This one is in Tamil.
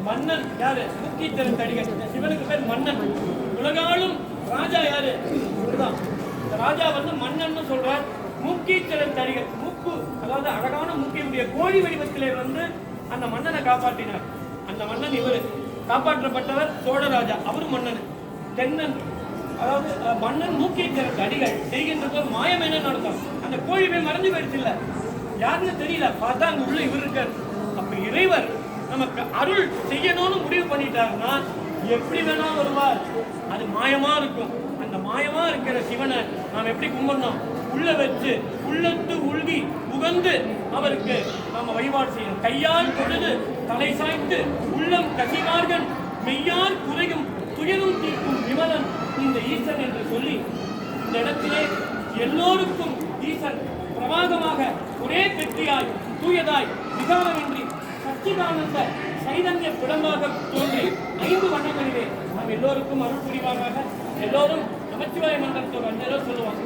மன்னன் யாரு? முக்கியத்திறன் தடிகள். சிவனுக்கு பேர் மன்னன். உலகாலும் ராஜா யாரு? இதுதான். இந்த ராஜா வந்து மன்னன் சொல்றார். முக்கியத்திறன் தடிகள், முக்கு, அதாவது அழகான முக்கிய கோழி வடிவத்திலே வந்து அந்த மன்னனை காப்பாற்றினார். அந்த மன்னன் இவரு. காப்பாற்றப்பட்டவர் சோழராஜா, அவரும் மன்னன். தென்னன், அதாவது மன்னன் முக்கியத்திறன் தடிகள் செய்கின்ற போது மாயம் என்ன நடக்கும்? அந்த கோழி போய் மறைஞ்சு போயிடுச்சு. இல்ல யாருன்னு தெரியல, பார்த்தா அங்க உள்ள இவர் இருக்கார். அப்ப இறைவர் நமக்கு அருள் செய்யணும்னு முடிவு பண்ணிட்டாருன்னா எப்படி வேணா வருவார். அது மாயமா இருக்கும். அந்த மாயமா இருக்கிற சிவனை நாம் எப்படி கும்பிடணும்? உள்ள வச்சு உள்ளத்து உள்கி உகந்து அவருக்கு நாம வழிபாடு செய்யணும். கையால் தொழுது தலை சாய்த்து உள்ளம் கசிவார்கள் மெய்யார் குறையும் துயரும் தீர்க்கும் விமலன் இந்த ஈசன் என்று சொல்லி இந்த இடத்திலே எல்லோருக்கும் ஈசன் பிரமாதமாக ஒரே பெற்றியாய் தூயதாய் விகாரமின்றி சச்சிதானந்த சைதன்ய பிடமாக தோன்றி 5 வண்ணங்களிலே நாம் எல்லோருக்கும் அருள் புரிவாராக. எல்லோரும் நமச்சிவாய மந்திரத்தோடு 5 சொல்லுவாங்க.